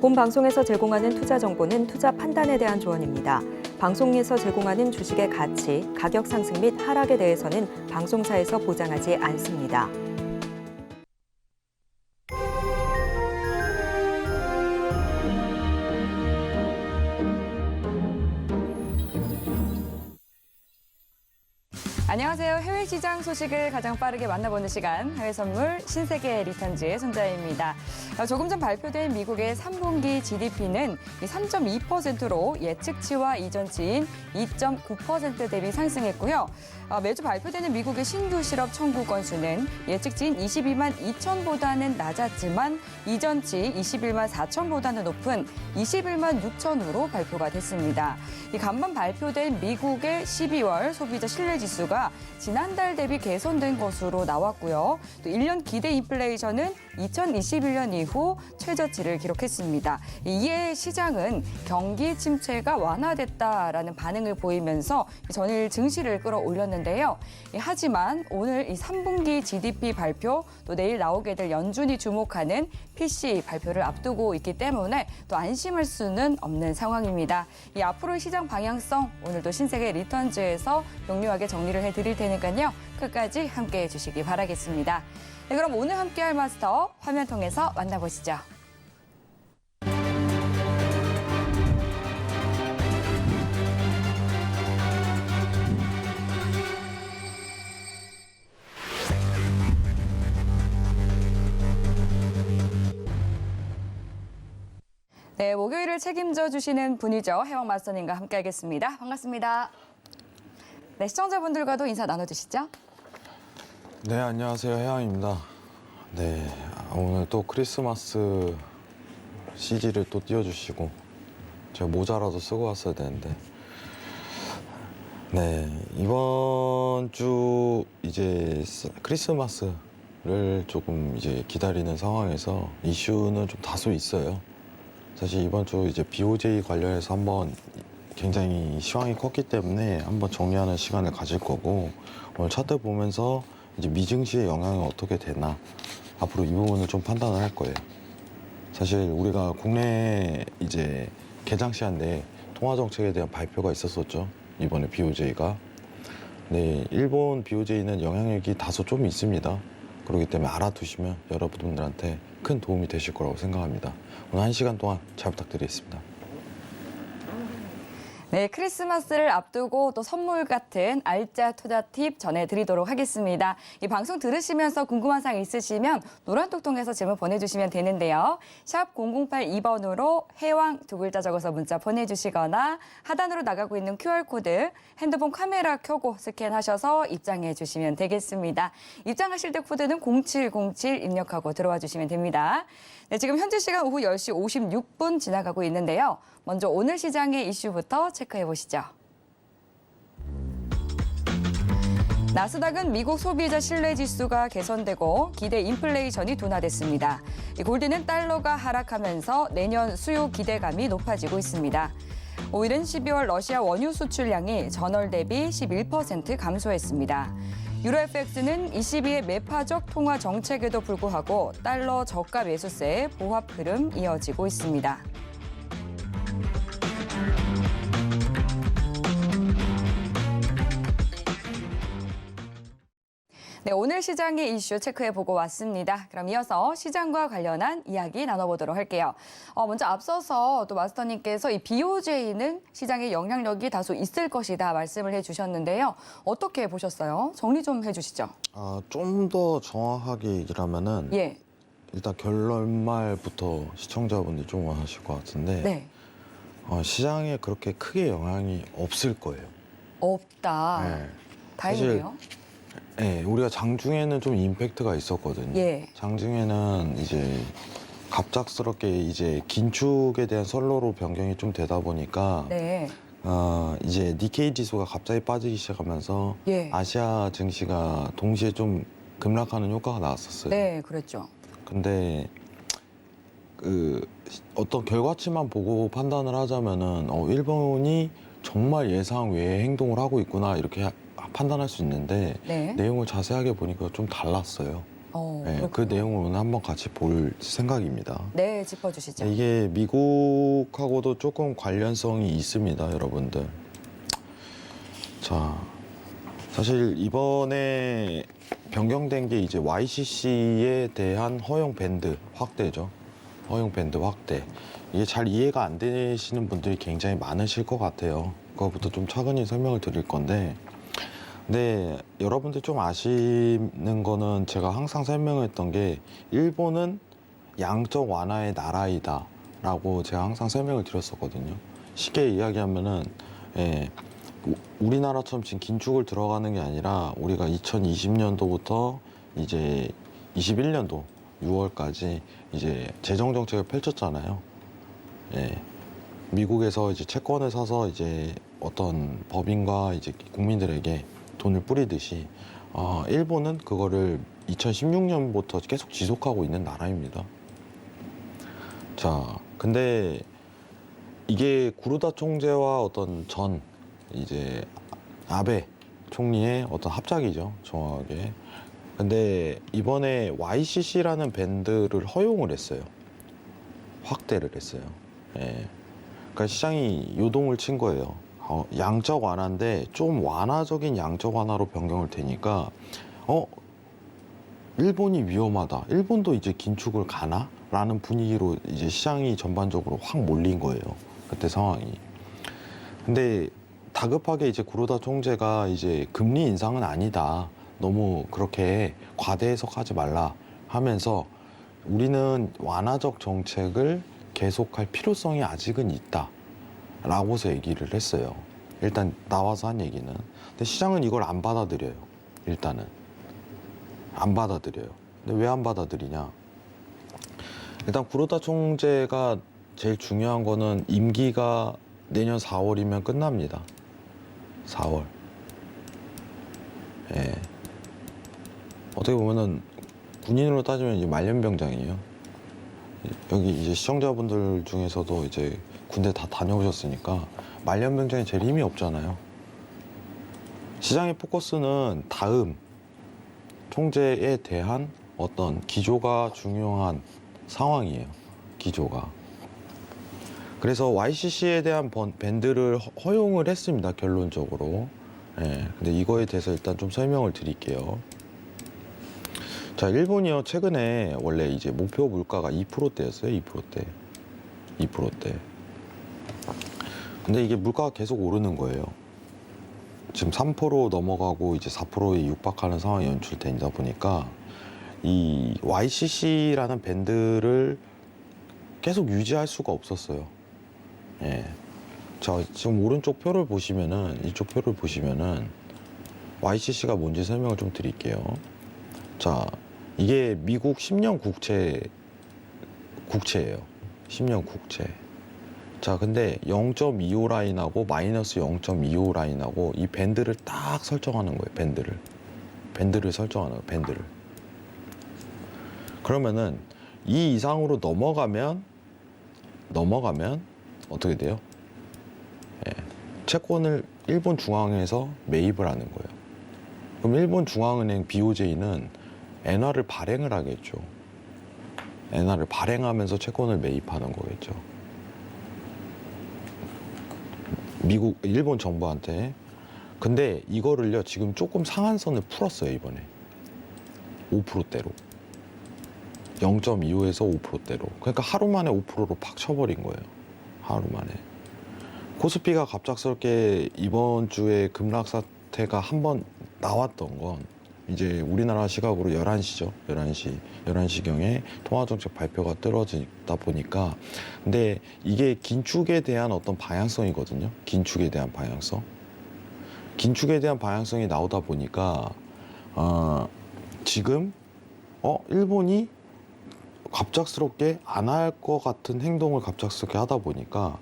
본 방송에서 제공하는 투자 정보는 투자 판단에 대한 조언입니다. 방송에서 제공하는 주식의 가치, 가격 상승 및 하락에 대해서는 방송사에서 보장하지 않습니다. 안녕하세요. 해외 시장 소식을 가장 빠르게 만나보는 시간, 해외 선물 신세계 리턴즈의 손자입니다. 조금 전 발표된 미국의 3분기 GDP는 3.2%로 예측치와 이전치인 2.9% 대비 상승했고요. 매주 발표되는 미국의 신규 실업 청구 건수는 예측치인 22만 2천보다는 낮았지만 이전치 21만 4천보다는 높은 21만 6천으로 발표가 됐습니다. 이 간밤 발표된 미국의 12월 소비자 신뢰지수가 지난달 대비 개선된 것으로 나왔고요. 또 1년 기대 인플레이션은 2021년 이후 최저치를 기록했습니다. 이에 시장은 경기 침체가 완화됐다라는 반응을 보이면서 전일 증시를 끌어올렸는데요. 하지만 오늘 이 3분기 GDP 발표, 또 내일 나오게 될 연준이 주목하는 PCE 발표를 앞두고 있기 때문에 또 안심할 수는 없는 상황입니다. 이 앞으로의 시장 방향성, 오늘도 신세계 리턴즈에서 명료하게 정리를 해드릴 테니까요. 끝까지 함께해 주시기 바라겠습니다. 네, 그럼 오늘 함께할 마스터 화면 통해서 만나보시죠. 네, 목요일을 책임져 주시는 분이죠. 해왕 마스터님과 함께하겠습니다. 반갑습니다. 네, 시청자분들과도 인사 나눠주시죠. 네, 안녕하세요. 해양입니다. 네, 오늘 또 크리스마스 CG를 또 띄워주시고 제가 모자라도 쓰고 왔어야 되는데 네, 이번 주 이제 크리스마스를 조금 이제 기다리는 상황에서 이슈는 좀 다소 있어요. 사실 이번 주 이제 BOJ 관련해서 한번 굉장히 시황이 컸기 때문에 한번 정리하는 시간을 가질 거고 오늘 차트 보면서 이제 미증시의 영향이 어떻게 되나 앞으로 이 부분을 좀 판단을 할 거예요. 사실 우리가 국내 이제 개장 시한 내에 통화 정책에 대한 발표가 있었었죠. 이번에 BOJ가. 네, 일본 BOJ는 영향력이 다소 좀 있습니다. 그렇기 때문에 알아두시면 여러분들한테 큰 도움이 되실 거라고 생각합니다. 오늘 1시간 동안 잘 부탁드리겠습니다. 네, 크리스마스를 앞두고 또 선물 같은 알짜 투자 팁 전해드리도록 하겠습니다. 이 방송 들으시면서 궁금한 사항 있으시면 노란톡 통해서 질문 보내주시면 되는데요. 샵 0082번으로 해왕 두 글자 적어서 문자 보내주시거나 하단으로 나가고 있는 QR코드 핸드폰 카메라 켜고 스캔하셔서 입장해 주시면 되겠습니다. 입장하실 때 코드는 0707 입력하고 들어와 주시면 됩니다. 네, 지금 현재 시간 오후 10시 56분 지나가고 있는데요. 먼저 오늘 시장의 이슈부터 체크해 보시죠. 나스닥은 미국 소비자 신뢰지수가 개선되고 기대 인플레이션이 둔화됐습니다. 골드는 달러가 하락하면서 내년 수요 기대감이 높아지고 있습니다. 오일은 12월 러시아 원유 수출량이 전월 대비 11% 감소했습니다. 유로 FX는 22의 매파적 통화 정책에도 불구하고 달러 저가 매수세의 보합 흐름 이어지고 있습니다. 네, 오늘 시장의 이슈 체크해보고 왔습니다. 그럼 이어서 시장과 관련한 이야기 나눠보도록 할게요. 먼저 앞서서 또 마스터님께서 이 BOJ는 시장에 영향력이 다소 있을 것이다 말씀을 해주셨는데요. 어떻게 보셨어요? 정리 좀 해주시죠. 좀 더 정확하게 얘기를 하면은 예. 일단 결론말부터 시청자분들이 좀 원하실 것 같은데 네. 시장에 그렇게 크게 영향이 없을 거예요. 없다. 네. 다행이네요. 네, 우리가 장중에는 좀 임팩트가 있었거든요. 예. 장중에는 이제 갑작스럽게 이제 긴축에 대한 선로로 변경이 좀 되다 보니까 네. 이제 니케이 지수가 갑자기 빠지기 시작하면서 예. 아시아 증시가 동시에 좀 급락하는 효과가 나왔었어요. 네, 그랬죠. 근데 어떤 결과치만 보고 판단을 하자면은 일본이 정말 예상 외의 행동을 하고 있구나 이렇게 판단할 수 있는데 네. 내용을 자세하게 보니까 좀 달랐어요. 네, 그 그렇군요. 내용을 오늘 한번 같이 볼 생각입니다. 네, 짚어주시죠. 이게 미국하고도 조금 관련성이 있습니다, 여러분들. 자, 사실 이번에 변경된 게 이제 YCC에 대한 허용 밴드 확대죠. 허용 밴드 확대. 이게 잘 이해가 안 되시는 분들이 굉장히 많으실 것 같아요. 그거부터 좀 차근히 설명을 드릴 건데, 근데 여러분들 좀 아시는 거는 제가 항상 설명했던 게 일본은 양적 완화의 나라이다 라고 제가 항상 설명을 드렸었거든요. 쉽게 이야기하면은 우리나라처럼 지금 긴축을 들어가는 게 아니라 우리가 2020년도부터 이제 21년도 6월까지 이제 재정 정책을 펼쳤잖아요. 미국에서 이제 채권을 사서 이제 어떤 법인과 이제 국민들에게 돈을 뿌리듯이 일본은 그거를 2016년부터 계속 지속하고 있는 나라입니다. 자, 근데 이게 구루다 총재와 어떤 전 이제 아베 총리의 어떤 합작이죠, 정확하게. 근데 이번에 YCC라는 밴드를 허용을 했어요. 확대를 했어요. 그러니까 시장이 요동을 친 거예요. 양적 완화인데 좀 완화적인 양적 완화로 변경을 되니까 일본이 위험하다. 일본도 이제 긴축을 가나? 라는 분위기로 이제 시장이 전반적으로 확 몰린 거예요. 그때 상황이. 근데 다급하게 이제 구로다 총재가 이제 금리 인상은 아니다. 너무 그렇게 과대 해석하지 말라 하면서 우리는 완화적 정책을 계속할 필요성이 아직은 있다. 라고서 얘기를 했어요. 일단 나와서 한 얘기는. 근데 시장은 이걸 안 받아들여요. 일단은. 안 받아들여요. 근데 왜 안 받아들이냐? 일단 구로다 총재가 제일 중요한 거는 임기가 내년 4월이면 끝납니다. 4월. 어떻게 보면은 군인으로 따지면 이제 말년병장이에요. 여기 이제 시청자분들 중에서도 이제 군대 다 다녀오셨으니까 말년병장이 제일 힘이 없잖아요. 시장의 포커스는 다음 총재에 대한 어떤 기조가 중요한 상황이에요. 기조가. 그래서 YCC에 대한 밴드를 허용을 했습니다. 결론적으로. 근데 이거에 대해서 일단 좀 설명을 드릴게요. 자, 일본이요. 최근에 원래 이제 목표 물가가 2%대였어요. 2%대. 2%대. 근데 이게 물가가 계속 오르는 거예요. 지금 3% 넘어가고 이제 4%에 육박하는 상황이 연출되다 보니까 이 YCC라는 밴드를 계속 유지할 수가 없었어요. 자, 지금 오른쪽 표를 보시면은, 이쪽 표를 보시면은 YCC가 뭔지 설명을 좀 드릴게요. 자, 이게 미국 10년 국채예요. 10년 국채. 자, 근데 0.25 라인하고 마이너스 0.25 라인하고 이 밴드를 딱 설정하는 거예요. 밴드를 설정하는 거예요. 밴드를. 그러면은 이 이상으로 넘어가면 어떻게 돼요? 채권을 일본 중앙에서 매입을 하는 거예요. 그럼 일본 중앙은행 BOJ는 엔화를 발행을 하겠죠. 엔화를 발행하면서 채권을 매입하는 거겠죠. 일본 정부한테. 근데 이거를요, 지금 조금 상한선을 풀었어요, 이번에. 5%대로. 0.25에서 5%대로. 그러니까 하루 만에 5%로 팍 쳐버린 거예요. 하루 만에. 코스피가 갑작스럽게 이번 주에 급락 사태가 한번 나왔던 건 이제 우리나라 시각으로 11시죠. 11시경에 통화정책 발표가 떨어지다 보니까. 근데 이게 긴축에 대한 어떤 방향성이거든요. 긴축에 대한 방향성. 긴축에 대한 방향성이 나오다 보니까 지금 일본이 갑작스럽게 안 할 것 같은 행동을 갑작스럽게 하다 보니까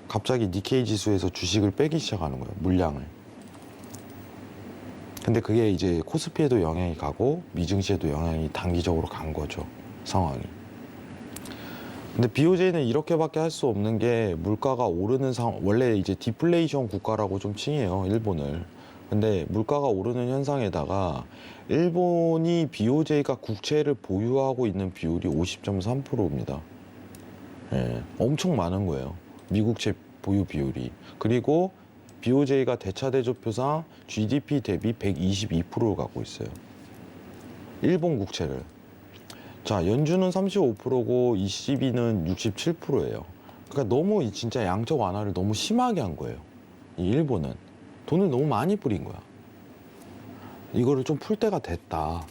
갑자기 니케이 지수에서 주식을 빼기 시작하는 거예요. 물량을. 근데 그게 이제 코스피에도 영향이 가고 미증시에도 영향이 단기적으로 간 거죠. 상황이. 근데 BOJ는 이렇게밖에 할 수 없는 게 물가가 오르는 상황. 원래 이제 디플레이션 국가라고 좀 칭해요. 일본을. 근데 물가가 오르는 현상에다가 일본이 BOJ가 국채를 보유하고 있는 비율이 50.3%입니다. 예, 엄청 많은 거예요. 미국채 보유 비율이. 그리고 BOJ가 대차대조표상 GDP 대비 122%를 갖고 있어요. 일본 국채를. 자, 연준은 35%고 ECB는 67%예요. 그러니까 너무 진짜 양적 완화를 너무 심하게 한 거예요. 이 일본은 돈을 너무 많이 뿌린 거야. 이거를 좀 풀 때가 됐다.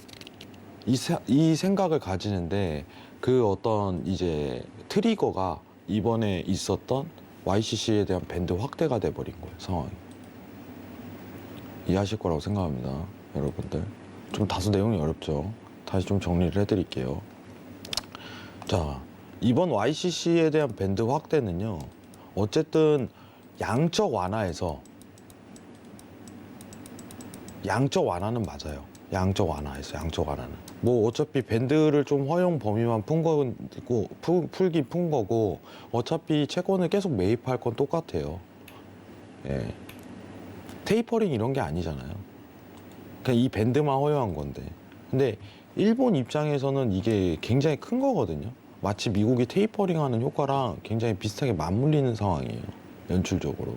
이 생각을 가지는데 그 어떤 이제 트리거가 이번에 있었던 YCC에 대한 밴드 확대가 돼버린 거예요, 상황이. 이해하실 거라고 생각합니다, 여러분들. 좀 다소 내용이 어렵죠. 다시 좀 정리를 해드릴게요. 자, 이번 YCC에 대한 밴드 확대는요, 어쨌든 양적 완화에서 양적 완화는 맞아요. 양적 완화에서 양적 완화는 뭐 어차피 밴드를 좀 허용 범위만 푼 거고 풀긴 푼 거고 어차피 채권을 계속 매입할 건 똑같아요. 예. 테이퍼링 이런 게 아니잖아요. 그냥 이 밴드만 허용한 건데. 근데 일본 입장에서는 이게 굉장히 큰 거거든요. 마치 미국이 테이퍼링하는 효과랑 굉장히 비슷하게 맞물리는 상황이에요. 연출적으로.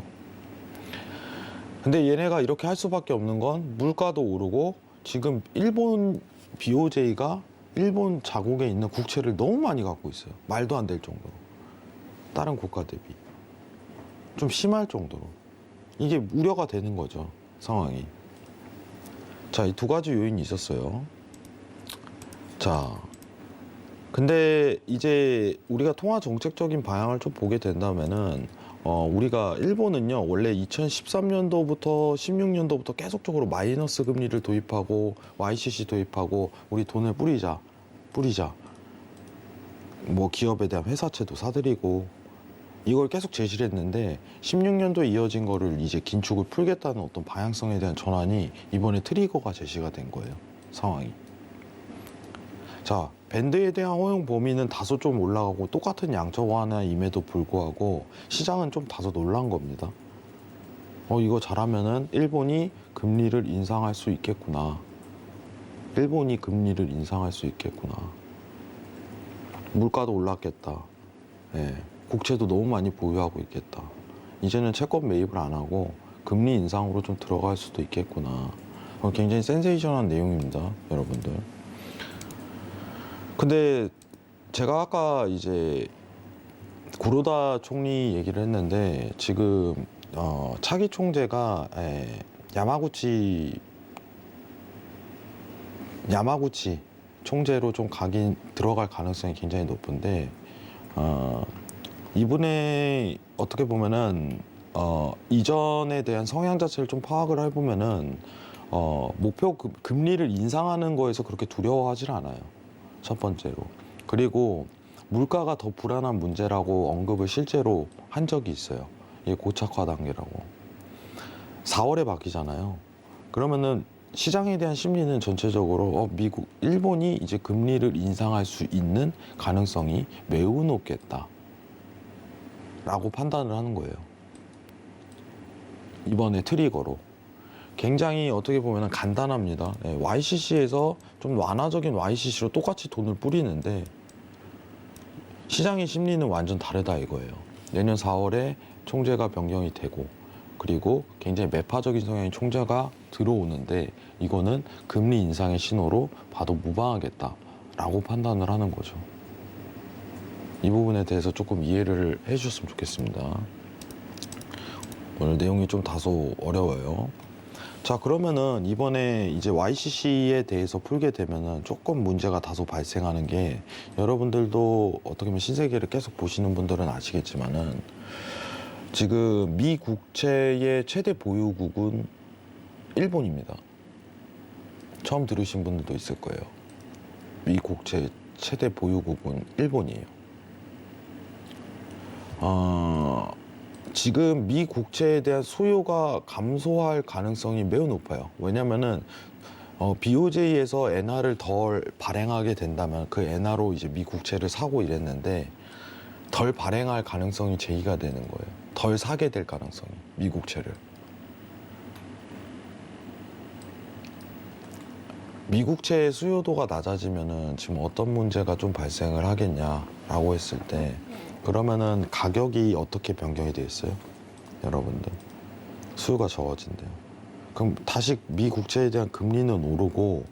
근데 얘네가 이렇게 할 수밖에 없는 건 물가도 오르고 지금 일본 BOJ가 일본 자국에 있는 국채를 너무 많이 갖고 있어요. 말도 안 될 정도로. 다른 국가 대비. 좀 심할 정도로. 이게 우려가 되는 거죠. 상황이. 자, 이 두 가지 요인이 있었어요. 자, 근데 이제 우리가 통화 정책적인 방향을 좀 보게 된다면은 우리가 일본은요 원래 2013년도부터 16년도부터 계속적으로 마이너스 금리를 도입하고 YCC 도입하고 우리 돈을 뿌리자 뭐 기업에 대한 회사채도 사들이고 이걸 계속 제시를 했는데 16년도에 이어진 거를 이제 긴축을 풀겠다는 어떤 방향성에 대한 전환이 이번에 트리거가 제시가 된 거예요, 상황이. 자, 밴드에 대한 허용 범위는 다소 좀 올라가고 똑같은 양적 완화임에도 불구하고 시장은 좀 다소 놀란 겁니다. 이거 잘하면은 일본이 금리를 인상할 수 있겠구나. 일본이 금리를 인상할 수 있겠구나. 물가도 올랐겠다. 예, 국채도 너무 많이 보유하고 있겠다. 이제는 채권 매입을 안 하고 금리 인상으로 좀 들어갈 수도 있겠구나. 굉장히 센세이션한 내용입니다, 여러분들. 근데 제가 아까 이제 구로다 총리 얘기를 했는데 지금 차기 총재가 야마구치 총재로 좀 들어갈 가능성이 굉장히 높은데 이분의 어떻게 보면은 이전에 대한 성향 자체를 좀 파악을 해보면은 목표 금리를 인상하는 거에서 그렇게 두려워하질 않아요. 첫 번째로. 그리고 물가가 더 불안한 문제라고 언급을 실제로 한 적이 있어요. 이게 고착화 단계라고. 4월에 바뀌잖아요. 그러면은 시장에 대한 심리는 전체적으로 일본이 이제 금리를 인상할 수 있는 가능성이 매우 높겠다 라고 판단을 하는 거예요. 이번에 트리거로. 굉장히 어떻게 보면 간단합니다. YCC에서 좀 완화적인 YCC로 똑같이 돈을 뿌리는데 시장의 심리는 완전 다르다 이거예요. 내년 4월에 총재가 변경이 되고 그리고 굉장히 매파적인 성향의 총재가 들어오는데 이거는 금리 인상의 신호로 봐도 무방하겠다라고 판단을 하는 거죠. 이 부분에 대해서 조금 이해를 해주셨으면 좋겠습니다. 오늘 내용이 좀 다소 어려워요. 자, 그러면은 이번에 이제 YCC에 대해서 풀게 되면은 조금 문제가 다소 발생하는 게 여러분들도 어떻게 보면 신세계를 계속 보시는 분들은 아시겠지만은 지금 미 국채의 최대 보유국은 일본입니다. 처음 들으신 분들도 있을 거예요. 미 국채 최대 보유국은 일본이에요. 지금 미 국채에 대한 수요가 감소할 가능성이 매우 높아요. 왜냐면은 BOJ에서 엔화를 덜 발행하게 된다면 그 엔화로 이제 미 국채를 사고 이랬는데 덜 발행할 가능성이 제기가 되는 거예요. 덜 사게 될 가능성이 미 국채를. 미국채의 수요도가 낮아지면은 지금 어떤 문제가 좀 발생을 하겠냐라고 했을 때 그러면은 가격이 어떻게 변경이 돼 있어요? 여러분들 수요가 적어진대요. 그럼 다시 미국채에 대한 금리는 오르고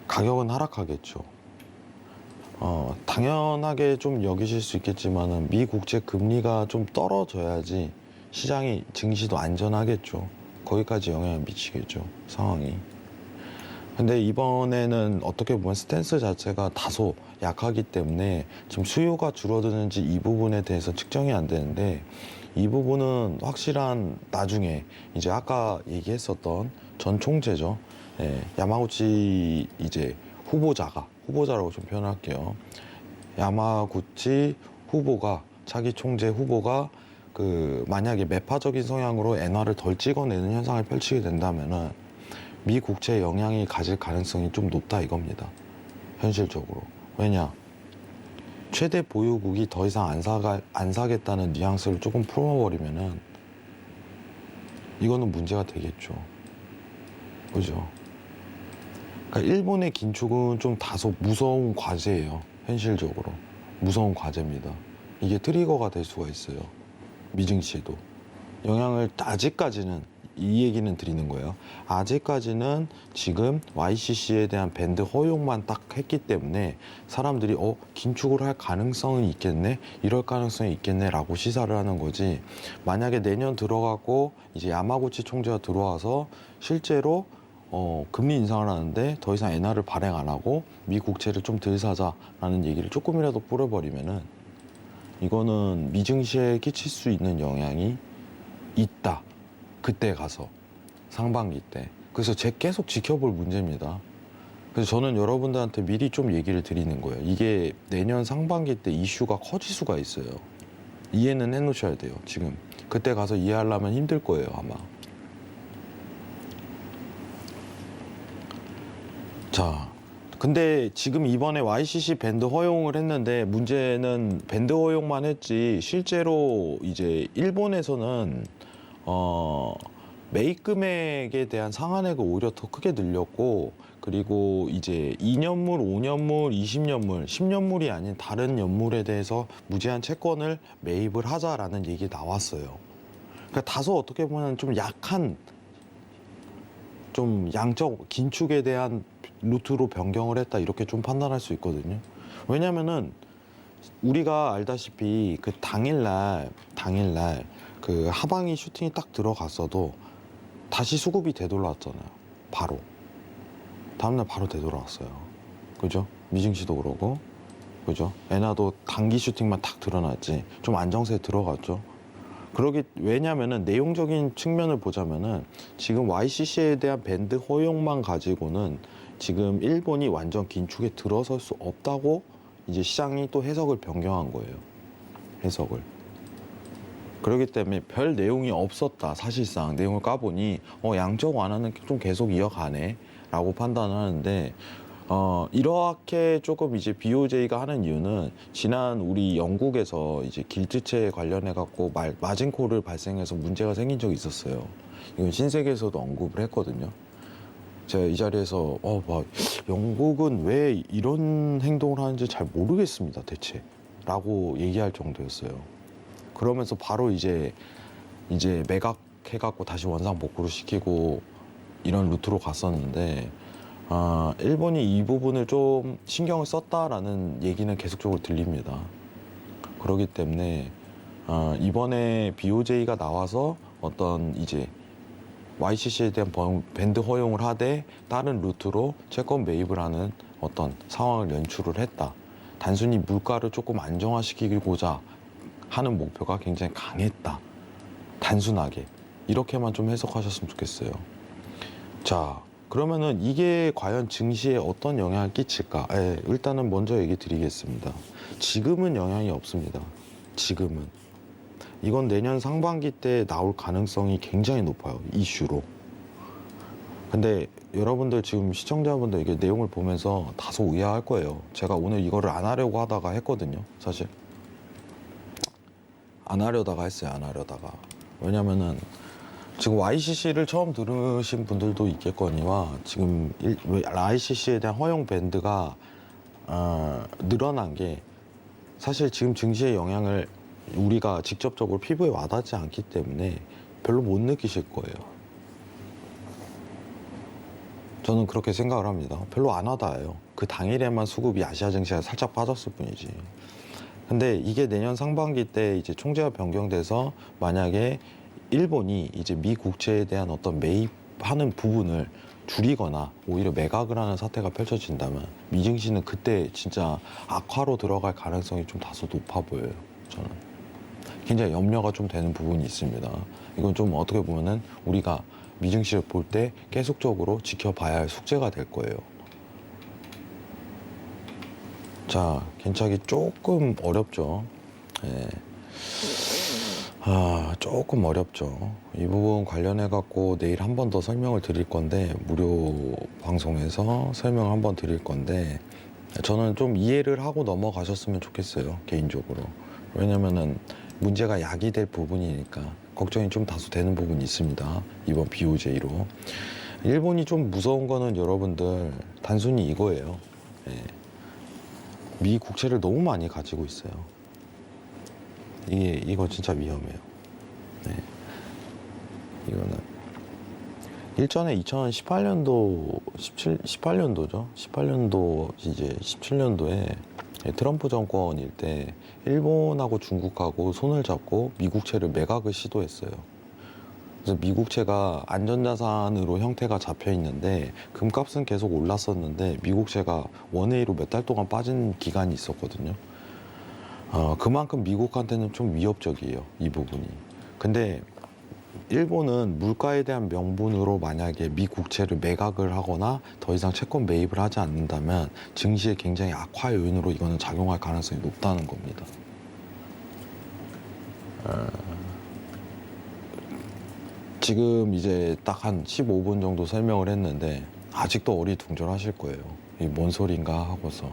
가격은 하락하겠죠. 당연하게 좀 여기실 수 있겠지만은 미국채 금리가 좀 떨어져야지 시장이 증시도 안전하겠죠. 거기까지 영향을 미치겠죠, 상황이. 근데 이번에는 어떻게 보면 스탠스 자체가 다소 약하기 때문에 지금 수요가 줄어드는지 이 부분에 대해서 측정이 안 되는데 이 부분은 확실한 나중에 이제 아까 얘기했었던 전 총재죠. 예, 야마구치 이제 후보자라고 좀 표현할게요. 야마구치 후보가 차기 총재 후보가 그 만약에 매파적인 성향으로 엔화를 덜 찍어내는 현상을 펼치게 된다면은 미 국채에 영향이 가질 가능성이 좀 높다 이겁니다. 현실적으로. 왜냐? 최대 보유국이 더 이상 안 사겠다는 뉘앙스를 조금 풀어버리면은 이거는 문제가 되겠죠. 그죠? 그러니까 일본의 긴축은 좀 다소 무서운 과제예요. 현실적으로. 무서운 과제입니다. 이게 트리거가 될 수가 있어요. 미증시에도. 영향을 아직까지는 이 얘기는 드리는 거예요. 아직까지는 지금 YCC에 대한 밴드 허용만 딱 했기 때문에 사람들이 긴축을 할 가능성이 있겠네, 이럴 가능성이 있겠네 라고 시사를 하는 거지. 만약에 내년 들어가고 이제 야마구치 총재가 들어와서 실제로 금리 인상을 하는데 더 이상 엔화를 발행 안 하고 미 국채를 좀 덜 사자라는 얘기를 조금이라도 뿌려버리면은 이거는 미증시에 끼칠 수 있는 영향이 있다. 그때 가서 상반기 때. 그래서 계속 지켜볼 문제입니다. 그래서 저는 여러분들한테 미리 좀 얘기를 드리는 거예요. 이게 내년 상반기 때 이슈가 커질 수가 있어요. 이해는 해놓으셔야 돼요. 지금 그때 가서 이해하려면 힘들 거예요, 아마. 자, 근데 지금 이번에 YCC 밴드 허용을 했는데 문제는 밴드 허용만 했지 실제로 이제 일본에서는 매입 금액에 대한 상한액을 오히려 더 크게 늘렸고, 그리고 이제 2년물, 5년물, 20년물, 10년물이 아닌 다른 연물에 대해서 무제한 채권을 매입을 하자라는 얘기 나왔어요. 그러니까 다소 어떻게 보면 좀 약한, 좀 양적 긴축에 대한 루트로 변경을 했다 이렇게 좀 판단할 수 있거든요. 왜냐면은 우리가 알다시피 그 당일날 그 하방이 슈팅이 딱 들어갔어도 다시 수급이 되돌아왔잖아요. 바로 다음날 바로 되돌아왔어요. 그죠? 미증시도 그러고, 그죠? 엔화도 단기 슈팅만 딱 드러났지 좀 안정세에 들어갔죠. 왜냐면은 내용적인 측면을 보자면은 지금 YCC에 대한 밴드 허용만 가지고는 지금 일본이 완전 긴축에 들어설 수 없다고 이제 시장이 또 해석을 변경한 거예요. 해석을. 그렇기 때문에 별 내용이 없었다. 사실상 내용을 까보니 양적 완화는 좀 계속 이어가네 라고 판단하는데, 이렇게 조금 이제 BOJ가 하는 이유는 지난 우리 영국에서 이제 길드채에 관련해 갖고 마진콜을 발생해서 문제가 생긴 적이 있었어요. 이건 신세계에서도 언급을 했거든요. 제가 이 자리에서 영국은 왜 이런 행동을 하는지 잘 모르겠습니다, 대체 라고 얘기할 정도였어요. 그러면서 바로 이제 매각해 갖고 다시 원상 복구를 시키고 이런 루트로 갔었는데, 일본이 이 부분을 좀 신경을 썼다라는 얘기는 계속적으로 들립니다. 그렇기 때문에 이번에 BOJ가 나와서 어떤 이제 YCC에 대한 밴드 허용을 하되 다른 루트로 채권 매입을 하는 어떤 상황을 연출을 했다. 단순히 물가를 조금 안정화시키고자 하는 목표가 굉장히 강했다. 단순하게 이렇게만 좀 해석하셨으면 좋겠어요. 자, 그러면은 이게 과연 증시에 어떤 영향을 끼칠까? 일단은 먼저 얘기 드리겠습니다. 지금은 영향이 없습니다. 지금은. 이건 내년 상반기 때 나올 가능성이 굉장히 높아요. 이슈로. 근데 여러분들 지금 시청자분들 이게 내용을 보면서 다소 의아할 거예요. 제가 오늘 이거를 안 하려고 하다가 했거든요. 사실. 안 하려다가 했어요. 안 하려다가. 왜냐면은 지금 YCC를 처음 들으신 분들도 있겠거니와 지금 YCC에 대한 허용 밴드가 늘어난 게 사실 지금 증시의 영향을 우리가 직접적으로 피부에 와닿지 않기 때문에 별로 못 느끼실 거예요. 저는 그렇게 생각을 합니다. 별로 안 와닿아요. 그 당일에만 수급이 아시아 증시가 살짝 빠졌을 뿐이지. 근데 이게 내년 상반기 때 이제 총재가 변경돼서 만약에 일본이 이제 미 국채에 대한 어떤 매입하는 부분을 줄이거나 오히려 매각을 하는 사태가 펼쳐진다면 미 증시는 그때 진짜 악화로 들어갈 가능성이 좀 다소 높아 보여요. 저는 굉장히 염려가 좀 되는 부분이 있습니다. 이건 좀 어떻게 보면은 우리가 미 증시를 볼 때 계속적으로 지켜봐야 할 숙제가 될 거예요. 자, 괜찮기 조금 어렵죠. 예. 조금 어렵죠. 이 부분 관련해 갖고 내일 한 번 더 설명을 드릴 건데 무료 방송에서 설명을 한 번 드릴 건데 저는 좀 이해를 하고 넘어가셨으면 좋겠어요. 개인적으로. 왜냐면은 문제가 야기될 부분이니까 걱정이 좀 다소 되는 부분이 있습니다. 이번 BOJ로. 일본이 좀 무서운 거는 여러분들 단순히 이거예요. 예. 미 국채를 너무 많이 가지고 있어요. 이거 진짜 위험해요. 네. 이거는 일전에 2018년도 18년도죠. 18년도 이제 17년도에 트럼프 정권일 때 일본하고 중국하고 손을 잡고 미국채를 매각을 시도했어요. 그래서 미국채가 안전자산으로 형태가 잡혀 있는데 금값은 계속 올랐었는데 미국채가 원웨이로 몇 달 동안 빠진 기간이 있었거든요. 그만큼 미국한테는 좀 위협적이에요, 이 부분이. 근데 일본은 물가에 대한 명분으로 만약에 미 국채를 매각을 하거나 더 이상 채권 매입을 하지 않는다면 증시에 굉장히 악화 요인으로 이거는 작용할 가능성이 높다는 겁니다. 지금 이제 딱 한 15분 정도 설명을 했는데 아직도 어리둥절하실 거예요. 이게 뭔 소린가 하고서.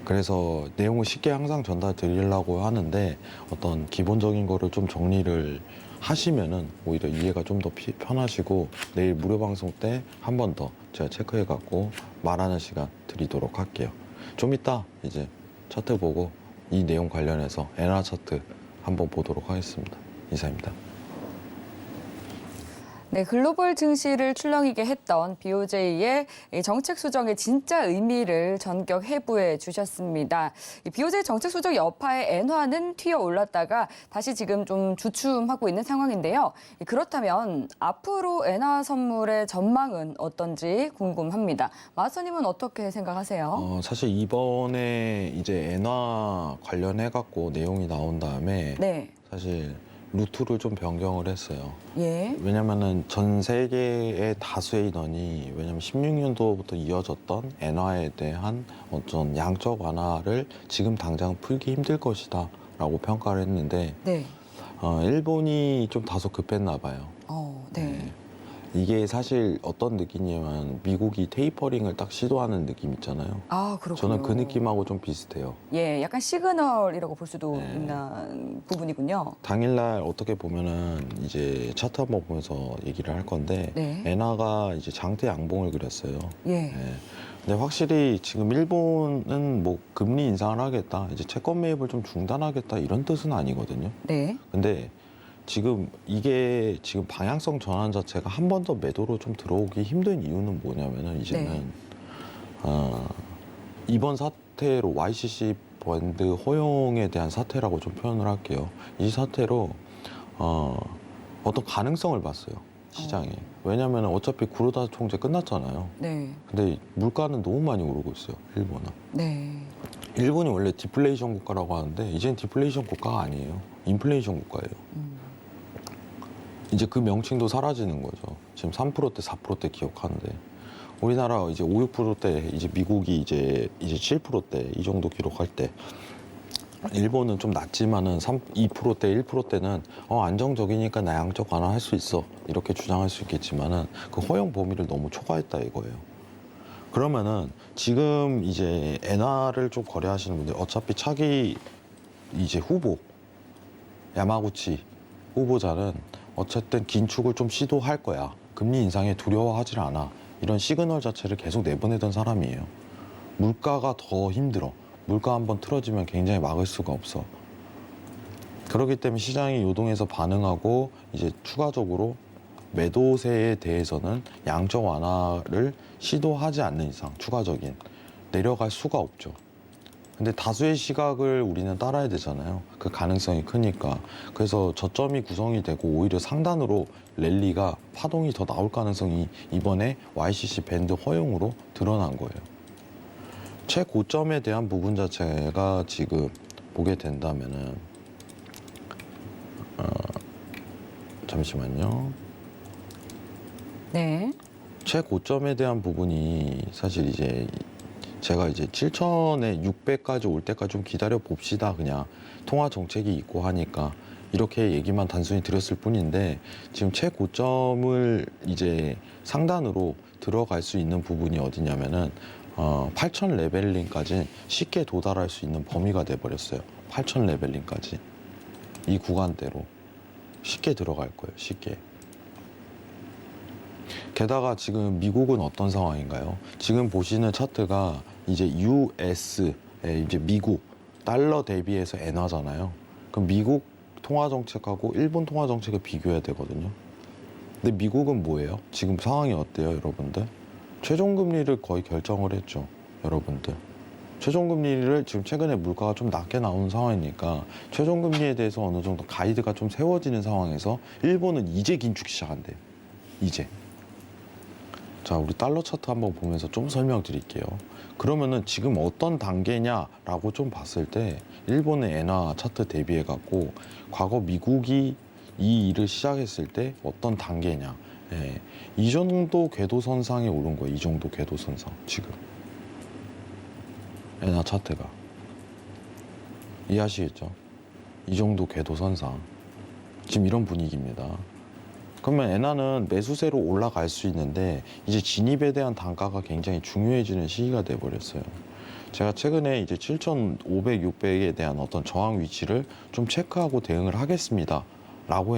그래서 내용을 쉽게 항상 전달 드리려고 하는데 어떤 기본적인 거를 좀 정리를 하시면은 오히려 이해가 좀 더 편하시고 내일 무료 방송 때 한 번 더 제가 체크해 갖고 말하는 시간 드리도록 할게요. 좀 이따 이제 차트 보고 이 내용 관련해서 엔화 차트 한번 보도록 하겠습니다. 이상입니다. 네, 글로벌 증시를 출렁이게 했던 BOJ의 정책 수정의 진짜 의미를 전격 해부해 주셨습니다. BOJ 정책 수정 여파에 엔화는 튀어 올랐다가 다시 지금 좀 주춤하고 있는 상황인데요. 그렇다면 앞으로 엔화 선물의 전망은 어떤지 궁금합니다. 마스터님은 어떻게 생각하세요? 사실 이번에 이제 엔화 관련해 갖고 내용이 나온 다음에 네. 사실 루트를 좀 변경을 했어요. 예. 왜냐면은 전 세계의 다수의 인원이 왜냐면 16년도부터 이어졌던 엔화에 대한 어떤 양적 완화를 지금 당장 풀기 힘들 것이다 라고 평가를 했는데 네. 일본이 좀 다소 급했나 봐요. 네. 이게 사실 어떤 느낌이냐면 미국이 테이퍼링을 딱 시도하는 느낌 있잖아요. 아, 그렇군요. 저는 그 느낌하고 좀 비슷해요. 예, 약간 시그널이라고 볼 수도 네. 있는 부분이군요. 당일날 어떻게 보면은 이제 차트 한번 보면서 얘기를 할 건데 네. 엔화가 이제 장대 양봉을 그렸어요. 예. 근데 확실히 지금 일본은 뭐 금리 인상을 하겠다, 이제 채권 매입을 좀 중단하겠다 이런 뜻은 아니거든요. 네. 근데 지금 이게 지금 방향성 전환 자체가 한 번 더 매도로 좀 들어오기 힘든 이유는 뭐냐면은 이제는 이번 사태로 YCC 밴드 허용에 대한 사태라고 좀 표현을 할게요. 이 사태로 어떤 가능성을 봤어요, 시장에. 왜냐면 어차피 구로다 총재 끝났잖아요. 네. 근데 물가는 너무 많이 오르고 있어요, 일본은. 네. 일본이 원래 디플레이션 국가라고 하는데 이젠 디플레이션 국가가 아니에요. 인플레이션 국가예요. 이제 그 명칭도 사라지는 거죠. 지금 3%대, 4%대 기억하는데 우리나라 이제 5, 6%대, 이제 미국이 이제 7%대 이 정도 기록할 때 일본은 좀 낮지만은 2%대, 1%대는 안정적이니까 나 양적 완화할 수 있어 이렇게 주장할 수 있겠지만은 그 허용 범위를 너무 초과했다 이거예요. 그러면은 지금 이제 엔화를 좀 거래하시는 분들 어차피 차기 이제 후보 야마구치 후보자는 어쨌든 긴축을 좀 시도할 거야. 금리 인상에 두려워하질 않아. 이런 시그널 자체를 계속 내보내던 사람이에요. 물가가 더 힘들어. 물가 한번 틀어지면 굉장히 막을 수가 없어. 그렇기 때문에 시장이 요동해서 반응하고 이제 추가적으로 매도세에 대해서는 양적 완화를 시도하지 않는 이상 추가적인 내려갈 수가 없죠. 근데 다수의 시각을 우리는 따라야 되잖아요. 그 가능성이 크니까. 그래서 저점이 구성이 되고 오히려 상단으로 랠리가 파동이 더 나올 가능성이 이번에 YCC 밴드 허용으로 드러난 거예요. 최고점에 대한 부분 자체가 지금 보게 된다면은 잠시만요. 네. 최고점에 대한 부분이 사실 이제 제가 이제 7,000에 600까지 올 때까지 좀 기다려 봅시다. 그냥 통화 정책이 있고 하니까 이렇게 얘기만 단순히 드렸을 뿐인데 지금 최고점을 이제 상단으로 들어갈 수 있는 부분이 어디냐면은 8,000 레벨링까지 쉽게 도달할 수 있는 범위가 돼 버렸어요. 8,000 레벨링까지 이 구간대로 쉽게 들어갈 거예요. 쉽게. 게다가 지금 미국은 어떤 상황인가요? 지금 보시는 차트가 이제 US의 이제 미국 달러 대비해서 엔화잖아요. 그럼 미국 통화 정책하고 일본 통화 정책을 비교해야 되거든요. 근데 미국은 뭐예요? 지금 상황이 어때요, 여러분들? 최종 금리를 거의 결정을 했죠, 여러분들. 최종 금리를 지금 최근에 물가가 좀 낮게 나오는 상황이니까 최종 금리에 대해서 어느 정도 가이드가 좀 세워지는 상황에서 일본은 이제 긴축 시작한대요. 이제. 자, 우리 달러 차트 한번 보면서 좀 설명드릴게요. 그러면은 지금 어떤 단계냐라고 좀 봤을 때 일본의 엔화 차트 대비해 갖고 과거 미국이 이 일을 시작했을 때 어떤 단계냐. 예, 이 정도 궤도선상에 오른 거예요. 이 정도 궤도선상 지금 엔화 차트가 이해하시겠죠? 이 정도 궤도선상 지금 이런 분위기입니다. 그러면 엔화는 매수세로 올라갈 수 있는데 이제 진입에 대한 단가가 굉장히 중요해지는 시기가 돼버렸어요. 제가 최근에 이제 7,500, 600에 대한 어떤 저항 위치를 좀 체크하고 대응을 하겠습니다. 라고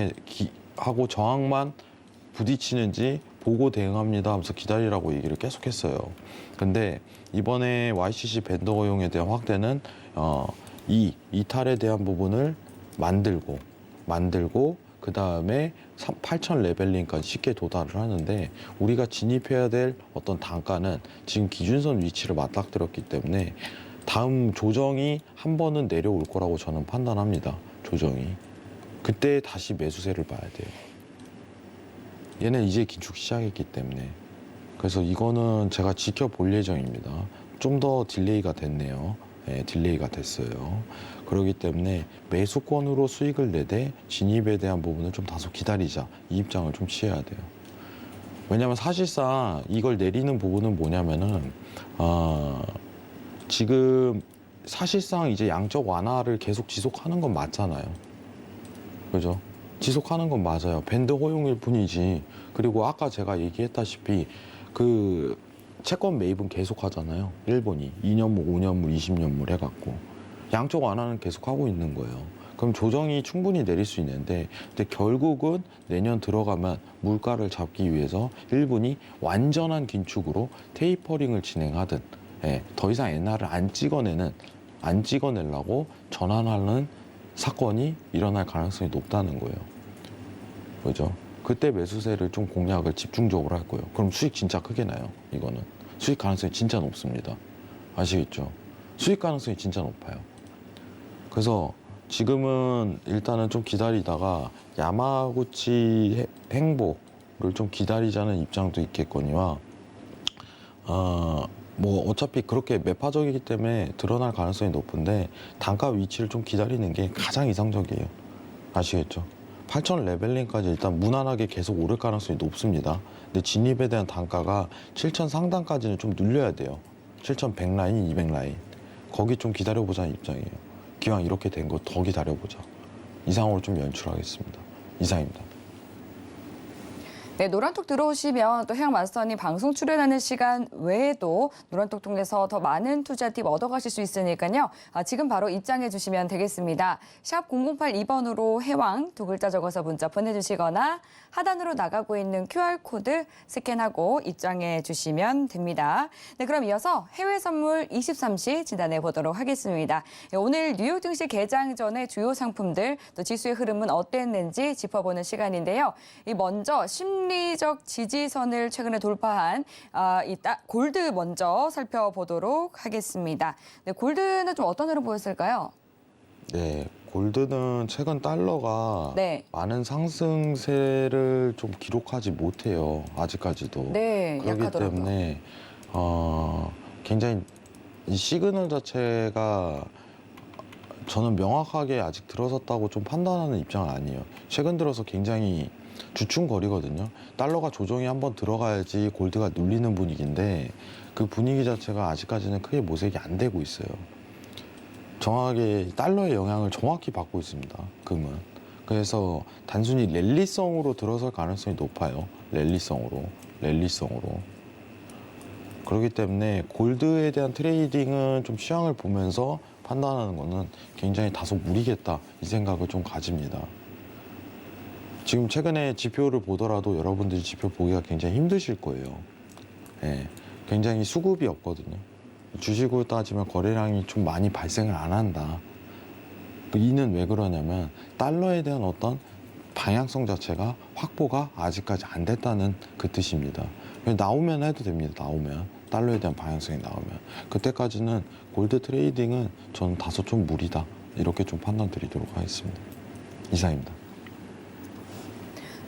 하고 저항만 부딪히는지 보고 대응합니다 하면서 기다리라고 얘기를 계속했어요. 근데 이번에 YCC 밴드 허용에 대한 확대는 이 이탈에 대한 부분을 만들고 그 다음에 8,000 레벨링까지 쉽게 도달을 하는데 우리가 진입해야 될 어떤 단가는 지금 기준선 위치를 맞닥뜨렸기 때문에 다음 조정이 한 번은 내려올 거라고 저는 판단합니다. 조정이. 그때 다시 매수세를 봐야 돼요. 얘는 이제 긴축 시작했기 때문에. 그래서 이거는 제가 지켜볼 예정입니다. 좀 더 딜레이가 됐네요. 네, 딜레이가 됐어요. 그렇기 때문에 매수권으로 수익을 내되 진입에 대한 부분을 좀 다소 기다리자. 이 입장을 좀 취해야 돼요. 왜냐하면 사실상 이걸 내리는 부분은 뭐냐면은 지금 사실상 이제 양적 완화를 계속 지속하는 건 맞잖아요. 그죠? 지속하는 건 맞아요. 밴드 허용일 뿐이지. 그리고 아까 제가 얘기했다시피 그 채권 매입은 계속 하잖아요. 일본이 2년물, 5년물, 20년물 해갖고 양적 완화는 계속 하고 있는 거예요. 그럼 조정이 충분히 내릴 수 있는데 근데 결국은 내년 들어가면 물가를 잡기 위해서 일본이 완전한 긴축으로 테이퍼링을 진행하든 더 이상 엔화를 안 찍어내려고 전환하는 사건이 일어날 가능성이 높다는 거예요. 그죠? 그때 매수세를 좀 공략을 집중적으로 할 거예요. 그럼 수익 진짜 크게 나요. 이거는 수익 가능성이 진짜 높습니다. 아시겠죠? 수익 가능성이 진짜 높아요. 그래서 지금은 일단은 좀 기다리다가 야마구치 행보를 좀 기다리자는 입장도 있겠거니와 뭐 어차피 그렇게 매파적이기 때문에 드러날 가능성이 높은데 단가 위치를 좀 기다리는 게 가장 이상적이에요. 아시겠죠? 8,000 레벨링까지 일단 무난하게 계속 오를 가능성이 높습니다. 근데 진입에 대한 단가가 7,000 상단까지는 좀 늘려야 돼요. 7,100 라인, 200 라인. 거기 좀 기다려보자는 입장이에요. 기왕 이렇게 된 거 더 기다려보자. 이상으로 좀 연출하겠습니다. 이상입니다. 네, 노란톡 들어오시면 또 해양마스터님 방송 출연하는 시간 외에도 노란톡 통해서 더 많은 투자 팁 얻어가실 수 있으니까요. 지금 바로 입장해 주시면 되겠습니다. 샵 0082번으로 해왕 두 글자 적어서 문자 보내주시거나 하단으로 나가고 있는 QR코드 스캔하고 입장해 주시면 됩니다. 네, 그럼 이어서 해외 선물 23시 진단해 보도록 하겠습니다. 네, 오늘 뉴욕 증시 개장 전에 주요 상품들 또 지수의 흐름은 어땠는지 짚어보는 시간인데요. 먼저 심리적 지지선을 최근에 돌파한 골드 먼저 살펴보도록 하겠습니다. 네, 골드는 좀 어떤 흐름 보였을까요? 네, 골드는 최근 달러가 네. 많은 상승세를 좀 기록하지 못해요. 아직까지도. 네, 그렇기 약하더라고요. 때문에 굉장히 이 시그널 자체가 저는 명확하게 아직 들어섰다고 좀 판단하는 입장은 아니에요. 최근 들어서 굉장히 주춤거리거든요. 달러가 조정이 한번 들어가야지 골드가 눌리는 분위기인데 그 분위기 자체가 아직까지는 크게 모색이 안 되고 있어요. 정확하게 달러의 영향을 정확히 받고 있습니다. 금은. 그래서 단순히 랠리성으로 들어설 가능성이 높아요. 랠리성으로. 그렇기 때문에 골드에 대한 트레이딩은 좀 시황을 보면서 판단하는 거는 굉장히 다소 무리겠다 이 생각을 좀 가집니다. 지금 최근에 지표를 보더라도 여러분들이 지표 보기가 굉장히 힘드실 거예요. 예, 굉장히 수급이 없거든요. 주식으로 따지면 거래량이 좀 많이 발생을 안 한다. 이는 왜 그러냐면 달러에 대한 어떤 방향성 자체가 확보가 아직까지 안 됐다는 그 뜻입니다. 나오면 해도 됩니다. 나오면 달러에 대한 방향성이 나오면 그때까지는 골드 트레이딩은 저는 다소 좀 무리다 이렇게 좀 판단 드리도록 하겠습니다. 이상입니다.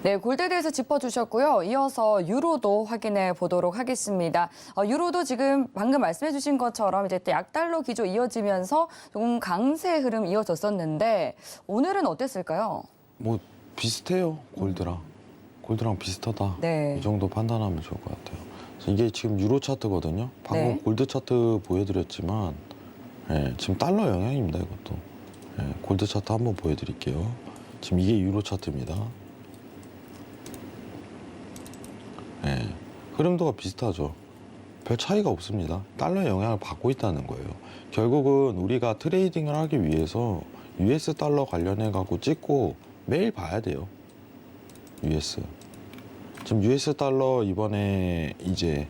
네, 골드에 대해서 짚어주셨고요. 이어서 유로도 확인해 보도록 하겠습니다. 유로도 지금 방금 말씀해 주신 것처럼 이제 약달러 기조 이어지면서 조금 강세 흐름 이어졌었는데 오늘은 어땠을까요? 뭐 비슷해요. 골드랑 비슷하다. 네. 이 정도 판단하면 좋을 것 같아요. 그래서 이게 지금 유로 차트거든요. 방금 네. 골드 차트 보여드렸지만 예, 지금 달러 영향입니다. 이것도. 예, 골드 차트 한번 보여드릴게요. 지금 이게 유로 차트입니다. 예, 흐름도가 비슷하죠. 별 차이가 없습니다. 달러의 영향을 받고 있다는 거예요. 결국은 우리가 트레이딩을 하기 위해서 US 달러 관련해 갖고 찍고 매일 봐야 돼요. US. 지금 US 달러 이번에 이제